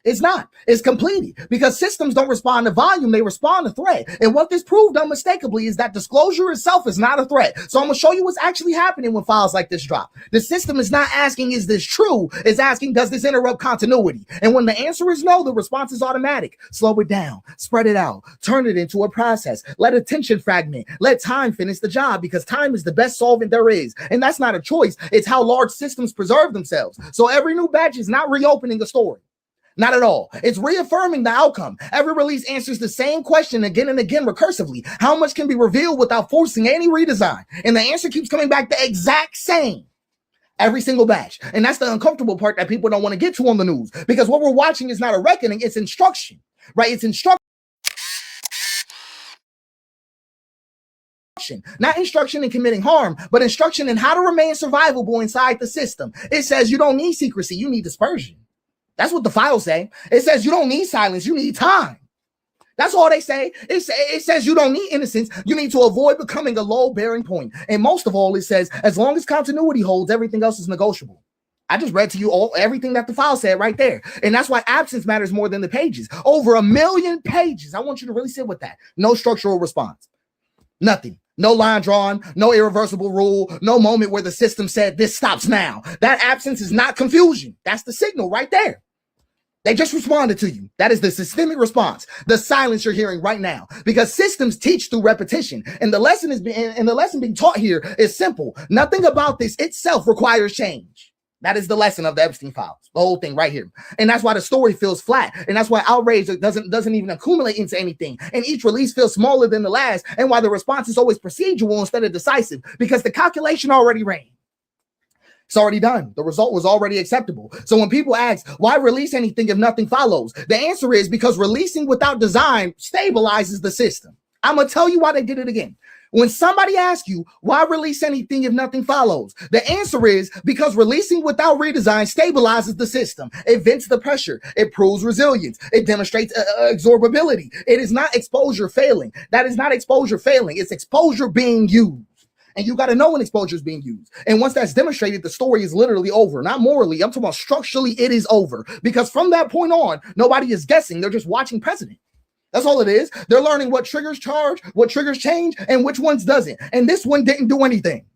It's not. It's completed because systems don't respond to volume, they respond to threat. And what this proved unmistakably is that disclosure itself is not a threat. So I'm going to show you what's actually happening when files like this drop. The system is not asking, is this true? It's asking, does this interrupt continuity? And when the answer is no, the response is automatic. Slow it down, spread it out, turn it into a process, let attention fragment, let time finish the job, because time is the best solvent there is. And that's not a choice. It's how large systems preserve themselves. So every new batch is not reopening a story. Not at all. It's reaffirming the outcome. Every release answers the same question again and again recursively. How much can be revealed without forcing any redesign? And the answer keeps coming back the exact same every single batch. And that's the uncomfortable part that people don't want to get to on the news, because what we're watching is not a reckoning, it's instruction, right? It's instruction. Not instruction in committing harm, but instruction in how to remain survivable inside the system. It says you don't need secrecy, you need dispersion. That's what the files say. It says you don't need silence, you need time. That's all they say. It says you don't need innocence, you need to avoid becoming a low-bearing point. And most of all, it says as long as continuity holds, everything else is negotiable. I just read to you everything that the file said right there. And that's why absence matters more than the pages. Over 1 million pages. I want you to really sit with that. No structural response. Nothing. No line drawn, no irreversible rule, no moment where the system said this stops now. That absence is not confusion. That's the signal right there. They just responded to you. That is the systemic response, the silence you're hearing right now, because systems teach through repetition. And the lesson being taught here is simple. Nothing about this itself requires change. That is the lesson of the Epstein files, the whole thing right here. And that's why the story feels flat. And that's why outrage doesn't even accumulate into anything. And each release feels smaller than the last. And why the response is always procedural instead of decisive, because the calculation already ran. It's already done. The result was already acceptable. So when people ask, why release anything if nothing follows? The answer is because releasing without design stabilizes the system. I'm going to tell you why they did it again. When somebody asks you, why release anything if nothing follows? The answer is because releasing without redesign stabilizes the system. It vents the pressure. It proves resilience. It demonstrates absorbability. It is not exposure failing. That is not exposure failing. It's exposure being used. And you got to know when exposure is being used. And once that's demonstrated, the story is literally over. Not morally. I'm talking about structurally, it is over. Because from that point on, nobody is guessing. They're just watching precedent. That's all it is. They're learning what triggers charge, what triggers change, and which ones doesn't. And this one didn't do anything.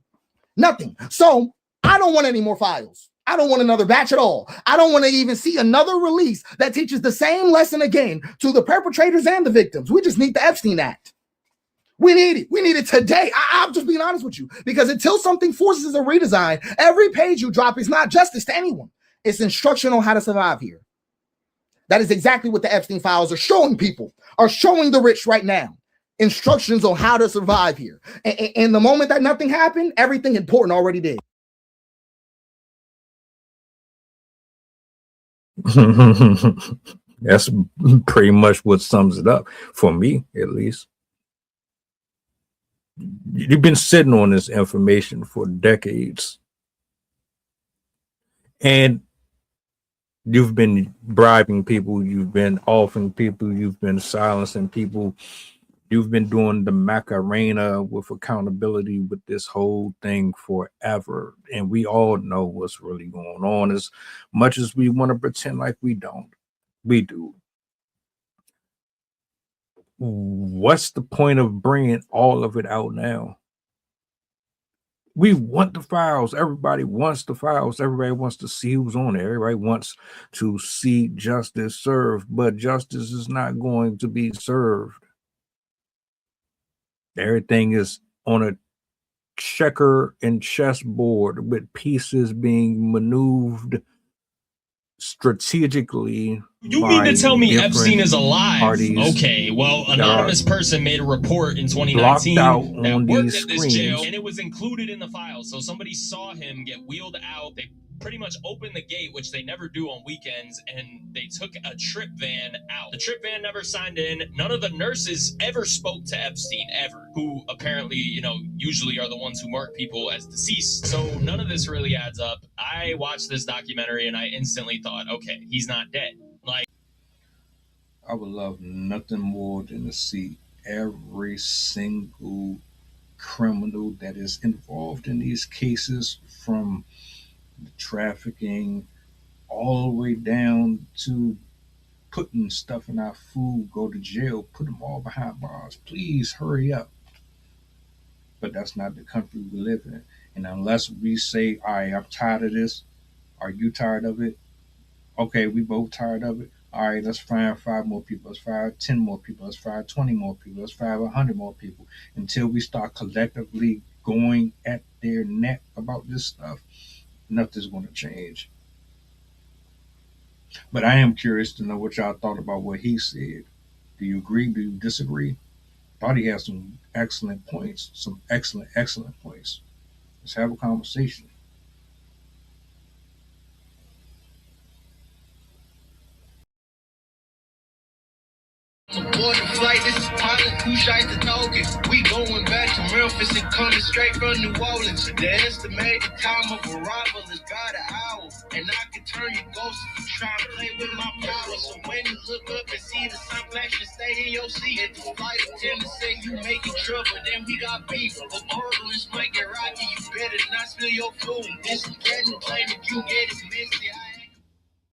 Nothing. So I don't want any more files. I don't want another batch at all. I don't want to even see another release that teaches the same lesson again to the perpetrators and the victims. We just need the Epstein Act. We need it. We need it today. I'm just being honest with you, because until something forces a redesign, every page you drop is not justice to anyone. It's instruction on how to survive here. That is exactly what the Epstein files are showing people, are showing the rich right now. Instructions on how to survive here. And the moment that nothing happened, everything important already did. That's pretty much what sums it up for me, at least. You've been sitting on this information for decades, and you've been bribing people, you've been offing people, you've been silencing people, you've been doing the Macarena with accountability with this whole thing forever. And we all know what's really going on, as much as we want to pretend like we don't. We do. What's the point of bringing all of it out now? We want the files. Everybody wants the files. Everybody wants to see who's on there. Everybody wants to see justice served, but justice is not going to be served. Everything is on a checker and chessboard with pieces being maneuvered strategically. You mean to tell me Epstein is alive? Okay, well, anonymous person made a report in 2019 that worked at this jail, and it was included in the file. So somebody saw him get wheeled out. They pretty much opened the gate, which they never do on weekends, and they took a trip van out. The trip van never signed in. None of the nurses ever spoke to Epstein, ever, who apparently, usually are the ones who mark people as deceased. So none of this really adds up. I watched this documentary and I instantly thought, okay, he's not dead. Like, I would love nothing more than to see every single criminal that is involved in these cases, from the trafficking all the way down to putting stuff in our food, go to jail, put them all behind bars. Please hurry up. But that's not the country we live in. And unless we say, all right, I'm tired of this, are you tired of it? Okay, we both tired of it. All right, let's fire 5 more people. Let's fire 10 more people. Let's fire 20 more people. Let's fire 100 more people until we start collectively going at their neck about this stuff. Nothing's going to change. But I am curious to know what y'all thought about what he said. Do you agree? Do you disagree? Thought he had some excellent points, some excellent points. Let's have a conversation. Aboard the flight, this is pilot who shot the talking. We going back to Memphis and coming straight from New Orleans. The estimated time of arrival is about an hour. And I can turn your ghost if you try and play with my power. So when you look up and see the sun flash and stay in your seat, at the flight attendant say you making trouble, then we got beef. The turbulence might get rocky, you better not spill your food. This is getting plain if you get it messy.